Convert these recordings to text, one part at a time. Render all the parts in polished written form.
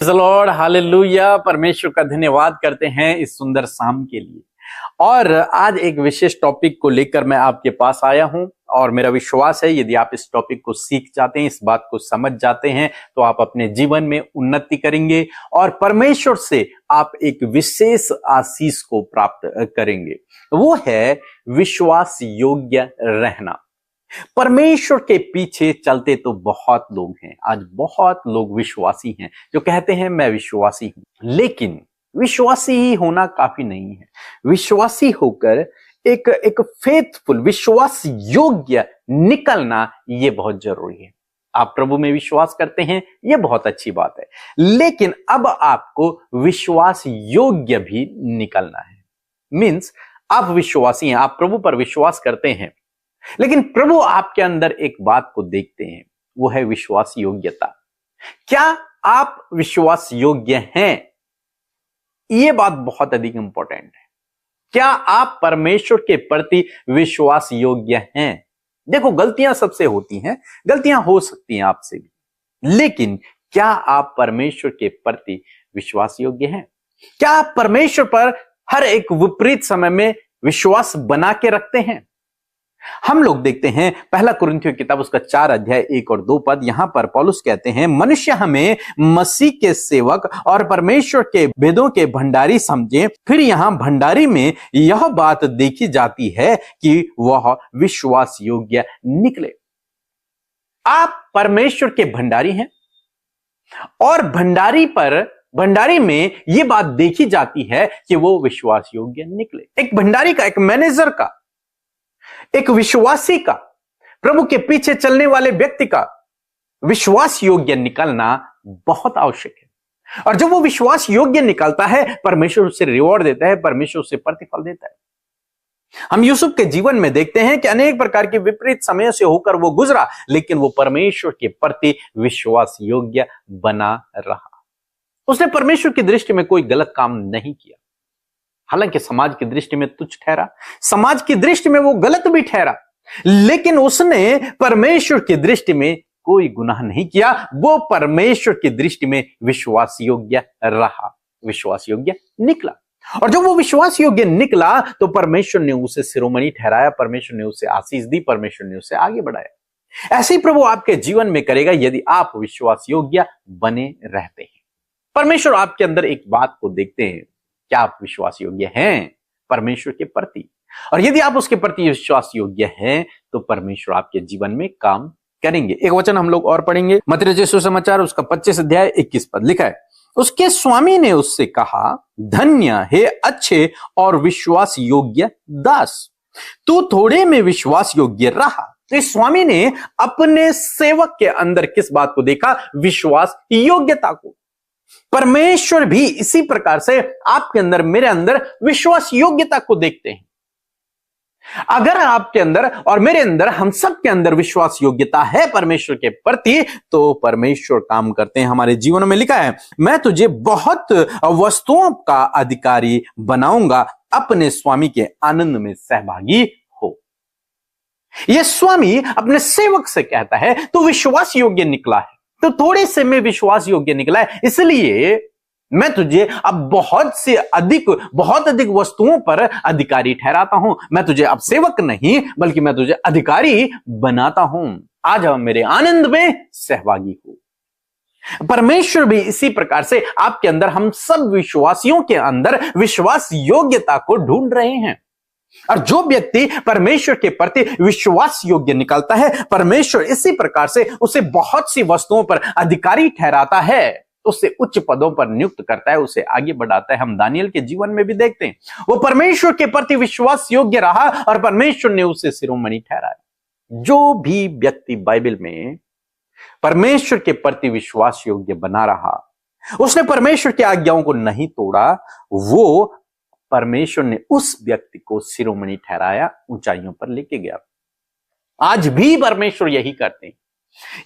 Lord hallelujah. परमेश्वर का धन्यवाद करते हैं इस सुंदर शाम के लिए। और आज एक विशेष टॉपिक को लेकर मैं आपके पास आया हूं और मेरा विश्वास है यदि आप इस टॉपिक को सीख जाते हैं, इस बात को समझ जाते हैं, तो आप अपने जीवन में उन्नति करेंगे और परमेश्वर से आप एक विशेष आशीष को प्राप्त करेंगे। वो है विश्वास योग्य रहना। परमेश्वर के पीछे चलते तो बहुत लोग हैं। आज बहुत लोग विश्वासी हैं जो कहते हैं मैं विश्वासी हूं, लेकिन विश्वासी ही होना काफी नहीं है। विश्वासी होकर एक फेथफुल, विश्वास योग्य निकलना ये बहुत जरूरी है। आप प्रभु में विश्वास करते हैं, ये बहुत अच्छी बात है, लेकिन अब आपको विश्वास योग्य भी निकलना है। मीन्स आप विश्वासी हैं, आप प्रभु पर विश्वास करते हैं, लेकिन प्रभु आपके अंदर एक बात को देखते हैं, वो है विश्वास योग्यता। क्या आप विश्वास योग्य हैं? ये बात बहुत अधिक इंपॉर्टेंट है। क्या आप परमेश्वर के प्रति विश्वास योग्य हैं? देखो, गलतियां सबसे होती हैं, गलतियां हो सकती हैं आपसे भी, लेकिन क्या आप परमेश्वर के प्रति विश्वास योग्य हैं? क्या आप परमेश्वर पर हर एक विपरीत समय में विश्वास बना के रखते हैं? हम लोग देखते हैं पहला कुरिन्थियों की किताब उसका 4 अध्याय 1 और 2 पद। यहां पर पौलुस कहते हैं, मनुष्य हमें मसीह के सेवक और परमेश्वर के भेदों के भंडारी समझे, फिर यहां भंडारी में यह बात देखी जाती है कि वह विश्वास योग्य निकले। आप परमेश्वर के भंडारी हैं और भंडारी में यह बात देखी जाती है कि वो विश्वास योग्य निकले। एक भंडारी का, एक मैनेजर का, एक विश्वासी का, प्रभु के पीछे चलने वाले व्यक्ति का विश्वास योग्य निकलना बहुत आवश्यक है। और जब वो विश्वास योग्य निकलता है, परमेश्वर उसे रिवॉर्ड देता है, परमेश्वर उसे प्रतिफल देता है। हम यूसुफ के जीवन में देखते हैं कि अनेक प्रकार के विपरीत समय से होकर वो गुजरा, लेकिन वो परमेश्वर के प्रति विश्वास योग्य बना रहा। उसने परमेश्वर की दृष्टि में कोई गलत काम नहीं किया। हालांकि समाज की दृष्टि में तुच्छ ठहरा, समाज की दृष्टि में वो गलत भी ठहरा, लेकिन उसने परमेश्वर की दृष्टि में कोई गुनाह नहीं किया। वो परमेश्वर की दृष्टि में विश्वास योग्य रहा, विश्वास योग्य निकला। और जब वो विश्वास योग्य निकला तो परमेश्वर ने उसे शिरोमणि ठहराया, परमेश्वर ने उसे आशीष दी, परमेश्वर ने उसे आगे बढ़ाया। ऐसे ही प्रभु आपके जीवन में करेगा यदि आप विश्वास योग्य बने रहते हैं। परमेश्वर आपके अंदर एक बात को देखते हैं, क्या आप विश्वास योग्य हैं परमेश्वर के प्रति? और यदि आप उसके प्रति विश्वास योग्य हैं तो परमेश्वर आपके जीवन में काम करेंगे। एक वचन हम लोग और पढ़ेंगे, मत्ती रचित सुसमाचार उसका 25 अध्याय 21 पद लिखा है, उसके स्वामी ने उससे कहा, धन्य हे अच्छे और विश्वास योग्य दास, तू थोड़े में विश्वास योग्य रहा। तो इस स्वामी ने अपने सेवक के अंदर किस बात को देखा? विश्वास योग्यता को। परमेश्वर भी इसी प्रकार से आपके अंदर, मेरे अंदर विश्वास योग्यता को देखते हैं। अगर आपके अंदर और मेरे अंदर, हम सब के अंदर विश्वास योग्यता है परमेश्वर के प्रति, तो परमेश्वर काम करते हैं हमारे जीवन में। लिखा है, मैं तुझे बहुत वस्तुओं का अधिकारी बनाऊंगा, अपने स्वामी के आनंद में सहभागी हो। यह स्वामी अपने सेवक से कहता है, तो विश्वास योग्य निकला है, तो थोड़े से में विश्वास योग्य निकला है, इसलिए मैं तुझे अब बहुत अधिक वस्तुओं पर अधिकारी ठहराता हूं। मैं तुझे अब सेवक नहीं बल्कि मैं तुझे अधिकारी बनाता हूं। आज हम मेरे आनंद में सहभागी हो। परमेश्वर भी इसी प्रकार से आपके अंदर, हम सब विश्वासियों के अंदर विश्वास योग्यता को ढूंढ रहे हैं। और जो व्यक्ति परमेश्वर के प्रति विश्वास योग्य निकलता है, परमेश्वर इसी प्रकार से उसे बहुत सी वस्तुओं पर अधिकारी ठहराता है, उसे उच्च पदों पर नियुक्त करता है, उसे आगे बढ़ाता है। हम दानियल के जीवन में भी देखते हैं, वो परमेश्वर के प्रति विश्वास योग्य रहा और परमेश्वर ने उसे शिरोमणि ठहराया। जो भी व्यक्ति बाइबल में परमेश्वर के प्रति विश्वास योग्य बना रहा, उसने परमेश्वर की आज्ञाओं को नहीं तोड़ा, वो परमेश्वर ने उस व्यक्ति को शिरोमणि ठहराया, ऊंचाइयों पर लेके गया। आज भी परमेश्वर यही करते हैं।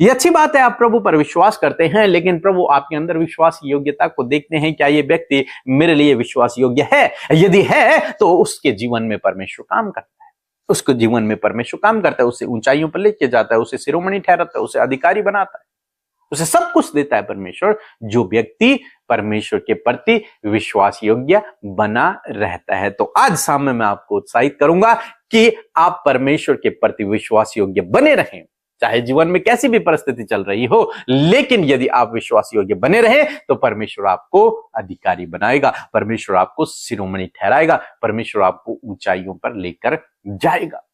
यह अच्छी बात है, आप प्रभु पर विश्वास करते हैं, लेकिन प्रभु आपके अंदर विश्वास योग्यता को देखते हैं। क्या यह व्यक्ति मेरे लिए विश्वास योग्य है? यदि है तो उसके जीवन में परमेश्वर काम करता है, उसके जीवन में परमेश्वर काम करता है, उसे ऊंचाइयों पर लेके जाता है, उसे शिरोमणि ठहराता है, उसे अधिकारी बनाता है। उसे सब कुछ देता है परमेश्वर, जो व्यक्ति परमेश्वर के प्रति विश्वास योग्य बना रहता है। तो आज शाम में मैं आपको उत्साहित करूंगा कि आप परमेश्वर के प्रति विश्वास योग्य बने रहें, चाहे जीवन में कैसी भी परिस्थिति चल रही हो, लेकिन यदि आप विश्वास योग्य बने रहे तो परमेश्वर आपको अधिकारी बनाएगा, परमेश्वर आपको शिरोमणि ठहराएगा, परमेश्वर आपको ऊंचाइयों पर लेकर जाएगा।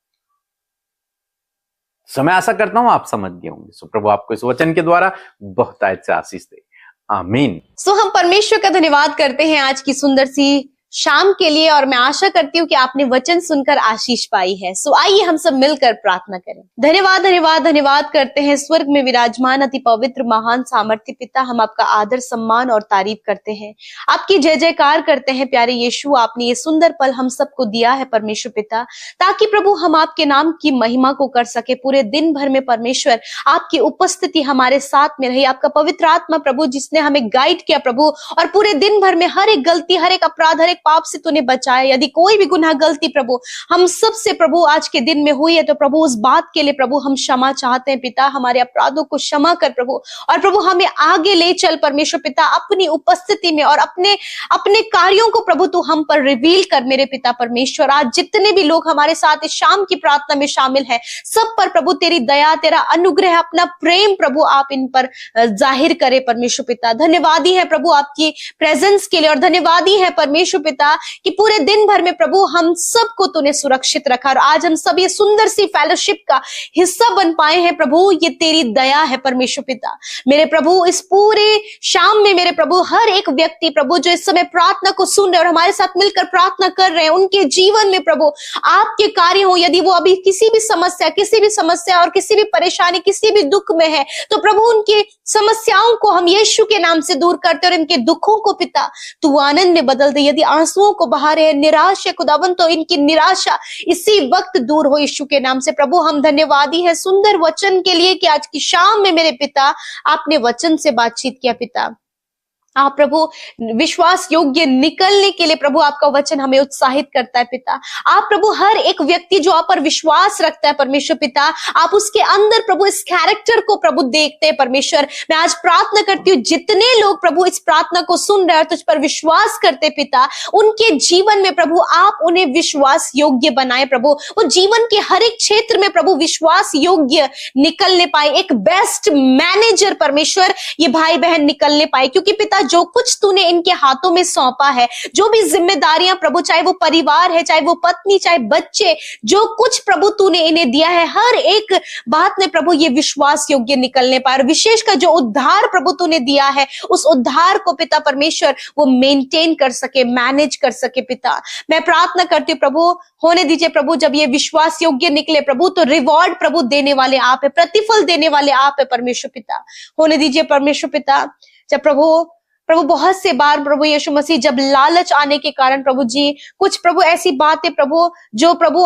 मैं आशा करता हूं आप समझ गए होंगे। सो प्रभु आपको इस वचन के द्वारा बहुत अच्छे आशीष दे, आमीन। हम परमेश्वर का धन्यवाद करते हैं आज की सुंदर सी शाम के लिए, और मैं आशा करती हूँ कि आपने वचन सुनकर आशीष पाई है। आइए हम सब मिलकर प्रार्थना करें। धन्यवाद धन्यवाद धन्यवाद करते हैं स्वर्ग में विराजमान अति पवित्र महान सामर्थ्य पिता, हम आपका आदर सम्मान और तारीफ करते हैं, आपकी जय जयकार करते हैं। प्यारे यीशु, आपने ये सुंदर पल हम सबको दिया है परमेश्वर पिता, ताकि प्रभु हम आपके नाम की महिमा को कर सके। पूरे दिन भर में परमेश्वर आपकी उपस्थिति हमारे साथ में रही, आपका पवित्र आत्मा प्रभु जिसने हमें गाइड किया प्रभु, और पूरे दिन भर में हर एक गलती, हर एक अपराध, हर एक पाप से तूने बचाया। यदि कोई भी गुनाह गलती प्रभु हम सब से प्रभु आज के दिन में हुई है, तो प्रभु उस बात के लिए प्रभु हम क्षमा चाहते हैं पिता। हमारे अपराधों को क्षमा कर प्रभु, और प्रभु हमें आगे ले चल परमेश्वर पिता अपनी उपस्थिति में, और अपने कार्यों को प्रभु तू हम पर रिवील कर मेरे पिता परमेश्वर। आज जितने भी लोग हमारे साथ इस शाम की प्रार्थना में शामिल हैं, सब पर प्रभु तेरी दया, तेरा अनुग्रह, अपना प्रेम प्रभु आप इन पर जाहिर करे परमेश्वर पिता। धन्यवादी है प्रभु आपकी प्रेजेंस के लिए, और धन्यवादी है परमेश्वर पिता कि पूरे दिन भर में प्रभु हम सबको तूने सुरक्षित रखा, और आज हम सब ये सुंदर सी फेलोशिप का हिस्सा बन पाए हैं प्रभु। ये तेरी दया है परमेश्वर पिता। मेरे प्रभु इस पूरे शाम में मेरे प्रभु हर एक व्यक्ति प्रभु जो इस समय प्रार्थना को सुन रहे और हमारे साथ मिलकर प्रार्थना कर रहे हैं, उनके जीवन में प्रभु आपके कार्य हो। यदि वो अभी किसी भी समस्या और किसी भी परेशानी, किसी भी दुख में है, तो प्रभु उनकी समस्याओं को हम यीशु के नाम से दूर करते, और इनके दुखों को पिता तू आनंद में बदल दे। यदि आंसुओं को बहा रहे हैं, निराश है खुदावन, तो इनकी निराशा इसी वक्त दूर हो यीशु के नाम से। प्रभु हम धन्यवादी है सुंदर वचन के लिए कि आज की शाम में मेरे पिता आपने वचन से बातचीत किया पिता। आप प्रभु विश्वास योग्य निकलने के लिए प्रभु आपका वचन हमें उत्साहित करता है पिता। आप प्रभु हर एक व्यक्ति जो आप पर विश्वास रखता है परमेश्वर पिता, आप उसके अंदर प्रभु इस कैरेक्टर को प्रभु देखते हैं परमेश्वर। मैं आज प्रार्थना करती हूँ जितने लोग प्रभु इस प्रार्थना को सुन रहे हैं और तुझ पर विश्वास करते पिता, उनके जीवन में प्रभु आप उन्हें विश्वास योग्य बनाए प्रभु। वो जीवन के हर एक क्षेत्र में प्रभु विश्वास योग्य निकलने पाए, एक बेस्ट मैनेजर परमेश्वर ये भाई बहन निकलने पाए, क्योंकि पिता जो कुछ तूने इनके हाथों में सौंपा है, जो भी जिम्मेदारियां प्रभु, चाहे वो परिवार है, चाहे वो पत्नी, चाहे बच्चे, जो कुछ प्रभु तूने इन्हें दिया है, हर एक बात में प्रभु ये विश्वास योग्य निकलने पाए। और विशेषकर जो उद्धार प्रभु तूने दिया है, उस उद्धार को पिता परमेश्वर वो मेंटेन कर सके, मैनेज कर सके पिता। मैं प्रार्थना करती हूँ प्रभु, होने दीजिए प्रभु जब ये विश्वास योग्य निकले प्रभु, तो रिवॉर्ड प्रभु देने वाले आप है, प्रतिफल देने वाले आप है परमेश्वर पिता। होने दीजिए परमेश्वर पिता। जब प्रभु बहुत से बार प्रभु यीशु मसीह जब लालच आने के कारण प्रभु जी कुछ प्रभु ऐसी बातें प्रभु जो प्रभु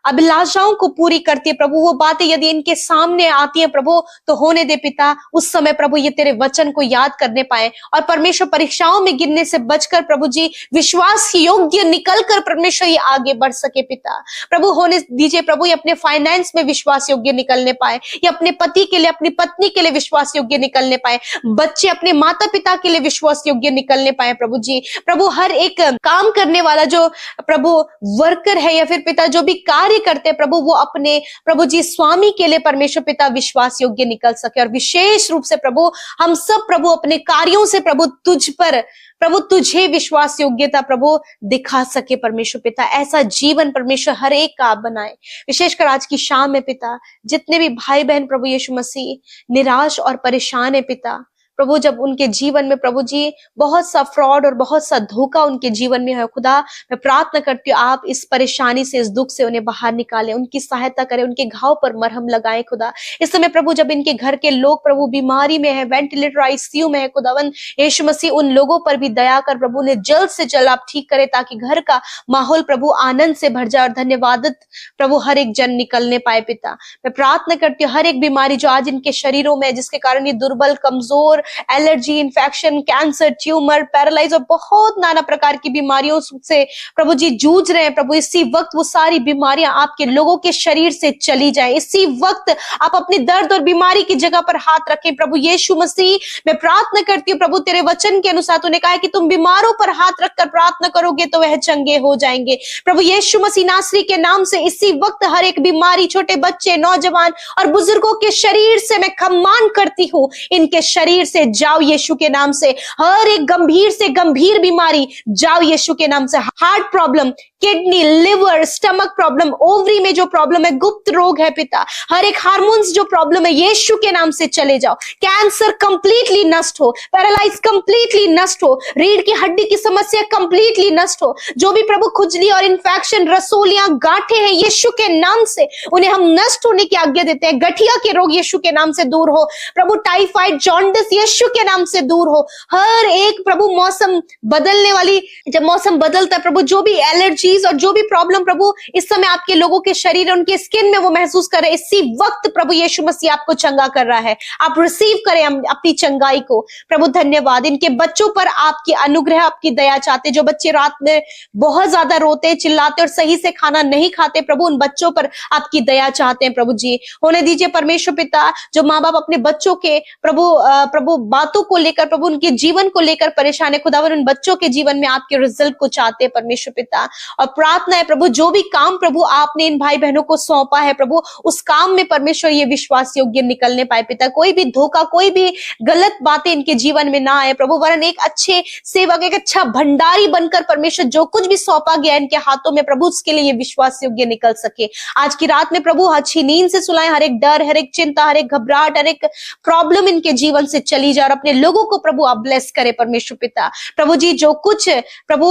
अभिलाषाओं को पूरी करती है प्रभु, वो बातें यदि इनके सामने आती है प्रभु, तो होने दे पिता उस समय प्रभु ये तेरे वचन को याद करने पाए, और परमेश्वर परीक्षाओं में गिरने से बचकर प्रभु जी विश्वास योग्य निकलकर परमेश्वर ये आगे बढ़ सके पिता। प्रभु होने दीजिए प्रभु ये अपने फाइनेंस में विश्वास योग्य निकलने पाए, ये अपने पति के लिए, अपनी पत्नी के लिए विश्वास योग्य निकलने पाए, बच्चे अपने माता पिता के लिए विश्वास योग्य निकलने पाए प्रभु जी। प्रभु हर एक काम करने वाला जो प्रभु वर्कर है या फिर पिता जो भी कार्य करते हैं प्रभु, वो अपने प्रभु जी स्वामी के लिए परमेश्वर पिता विश्वास योग्य निकल सके। और विशेष रूप से प्रभु हम सब प्रभु अपने कार्यों से प्रभु तुझ पर प्रभु तुझे विश्वास योग्यता प्रभु दिखा सके परमेश्वर पिता। ऐसा जीवन परमेश्वर हर एक का आप बनाए। विशेषकर आज की शाम में पिता जितने भी भाई बहन प्रभु यीशु मसीह निराश और परेशान है पिता, प्रभु जब उनके जीवन में प्रभु जी बहुत सा फ्रॉड और बहुत सा धोखा उनके जीवन में है खुदा, मैं प्रार्थना करती हूँ आप इस परेशानी से, इस दुख से उन्हें बाहर निकालें, उनकी सहायता करें, उनके घाव पर मरहम लगाएं खुदा। इस समय प्रभु जब इनके घर के लोग प्रभु बीमारी में है, वेंटिलेटर आईसीयू में है खुदावन यीशु मसीह, उन लोगों पर भी दया कर प्रभु उन्हें जल्द से जल्द आप ठीक करें, ताकि घर का माहौल प्रभु आनंद से भर जाए और धन्यवादित प्रभु हर एक जन निकलने पाए पिता। मैं प्रार्थना करती हूँ हर एक बीमारी जो आज इनके शरीरों में जिसके कारण ये दुर्बल, कमजोर allergy, infection, cancer, tumour, paralyse और बहुत नाना प्रकार की बीमारियों से प्रभु जी जूझ रहे हैं। प्रभु इसी वक्त वो सारी बीमारियां आपके लोगों के शरीर से चली जाए। इसी वक्त आप अपनी दर्द और बीमारी की जगह पर हाथ रखें। प्रभु यीशु मसीह, मैं प्रार्थना करती हूँ प्रभु, तेरे वचन के अनुसार तूने कहा है कि तुम बीमारों पर हाथ रखकर प्रार्थना करोगे तो वह चंगे हो जाएंगे। प्रभु यीशु मसीह नासरी के नाम से इसी वक्त हर एक बीमारी, छोटे बच्चे, नौजवान और बुजुर्गों के शरीर से मैं कमांड करती हूँ, इनके शरीर से जाओ यीशु के नाम से। हर एक गंभीर से गंभीर बीमारी जाओ यीशु के नाम से। Heart problem, kidney, liver, stomach problem, ovary में जो प्रॉब्लम है, गुप्त रोग है पिता, हर एक हार्मोन्स जो प्रॉब्लम है, यीशु के नाम से चले जाओ। कैंसर कंप्लीटली नष्ट हो, पैरालाइज कंप्लीटली नष्ट हो, रीढ़ की हड्डी की समस्या कंप्लीटली नष्ट हो। जो भी प्रभु खुजली और इन्फेक्शन, रसोलियां, गांठें हैं, यीशु के नाम से उन्हें हम नष्ट होने की आज्ञा देते हैं। गठिया के रोग यीशु के नाम से दूर हो। प्रभु टाइफाइड, जॉन्डिस यीशु के नाम से दूर हो। हर एक प्रभु मौसम बदलने वाली, जब मौसम बदलता है प्रभु, जो भी एलर्जीज और जो भी प्रॉब्लम प्रभु इस समय आपके लोगों के शरीर, उनके स्किन में वो महसूस कर रहे, इसी वक्त प्रभु यीशु मसीह आपको चंगा कर रहा है। आप रिसीव करें अपनी चंगाई को। प्रभु धन्यवाद। इनके बच्चों पर आपकी अनुग्रह, आपकी दया चाहते, जो बच्चे रात में बहुत ज्यादा रोते, चिल्लाते और सही से खाना नहीं खाते, प्रभु उन बच्चों पर आपकी दया चाहते हैं। प्रभु जी होने दीजिए परमेश्वर पिता, जो माँ बाप अपने बच्चों के प्रभु बातों को लेकर, प्रभु उनके जीवन को लेकर परेशान है, खुदावन उन बच्चों के जीवन में आपके रिजल्ट को चाहते हैं परमेश्वर पिता। और प्रार्थना है प्रभु, जो भी काम प्रभु आपने इन भाई बहनों को सौंपा है प्रभु, उस काम में परमेश्वर ये विश्वास योग्य निकलने पाए पिता। कोई भी धोखा, कोई भी गलत बातें इनके जीवन में ना आए प्रभु, वरन एक अच्छे सेवक, एक अच्छा भंडारी बनकर परमेश्वर जो कुछ भी सौंपा गया इनके हाथों में प्रभु, उसके लिए ये विश्वास योग्य निकल सके। आज की रात में प्रभु अच्छी नींद से सुलाएं, हर एक डर, हर एक चिंता, हर एक घबराहट, हर एक प्रॉब्लम इनके जीवन से चली जाए और अपने लोगों को प्रभु आप ब्लेस करे परमेश्वर पिता। प्रभु जी जो कुछ प्रभु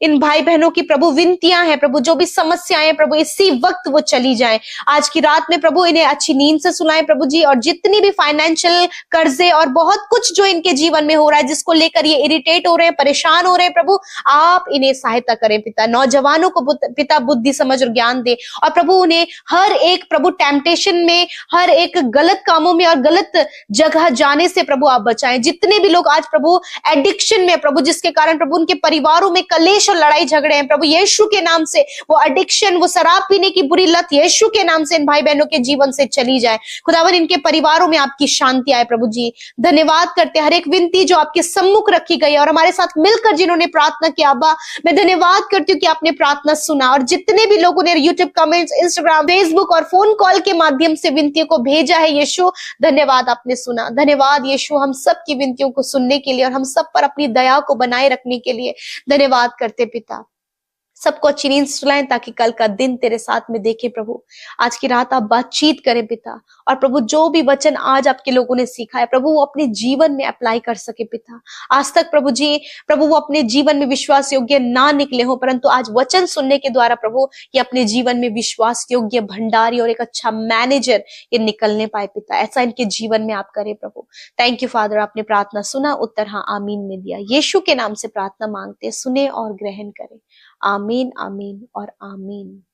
इन भाई बहनों की प्रभु विनतियां हैं प्रभु, जो भी समस्याएं प्रभु, इसी वक्त वो चली जाएं। आज की रात में प्रभु इन्हें अच्छी नींद से सुलाएं प्रभु जी, और जितनी भी फाइनेंशियल कर्जे और बहुत कुछ जो इनके जीवन में हो रहा है, जिसको लेकर ये इरिटेट हो रहे हैं, परेशान हो रहे हैं प्रभु, आप इन्हें सहायता करें पिता। नौजवानों को पिता बुद्धि, समझ और ज्ञान दे, और प्रभु उन्हें हर एक प्रभु टेम्पटेशन में, हर एक गलत कामों में और गलत जगह जाने से प्रभु आप बचाएं। जितने भी लोग आज प्रभु एडिक्शन में प्रभु, जिसके कारण प्रभु उनके परिवारों में कलेश और लड़ाई झगड़े हैं प्रभु, यीशु के नाम से वो एडिक्शन, वो शराब पीने की बुरी लत यीशु के नाम से इन भाई बहनों के जीवन से चली जाए। खुदावन इनके परिवारों में आपकी शांति आए प्रभु जी। धन्यवाद करते हर एक विनती जो आपके सम्मुख रखी गई और हमारे साथ मिलकर जिन्होंने प्रार्थना किया, अब्बा मैं धन्यवाद करती हूँ कि आपने प्रार्थना सुना। और जितने भी लोगों ने यूट्यूब कमेंट्स, इंस्टाग्राम, फेसबुक और फोन कॉल के माध्यम से विनतियों को भेजा है, यीशु धन्यवाद आपने सुना। धन्यवाद यीशु हम सब की विनतियों को सुनने के लिए और हम सब पर अपनी दया को बनाए रखने के लिए धन्यवाद करते पिता। सबको अच्छी नींद सुलाएं ताकि कल का दिन तेरे साथ में देखे प्रभु। आज की रात आप बातचीत करें पिता, और प्रभु जो भी वचन आज आपके लोगों ने सीखा है प्रभु, वो अपने जीवन में अप्लाई कर सके पिता। आज तक प्रभु जी प्रभु वो अपने जीवन में विश्वास योग्य ना निकले हो, परंतु आज वचन सुनने के द्वारा प्रभु ये अपने जीवन में विश्वास योग्य भंडारी और एक अच्छा मैनेजर ये निकलने पाए पिता। ऐसा इनके जीवन में आप करें प्रभु। थैंक यू फादर, आपने प्रार्थना सुना, उत्तर हाँ आमीन में दिया। यीशु के नाम से प्रार्थना मांगते, सुने और ग्रहण करें। आमीन, आमीन और आमीन।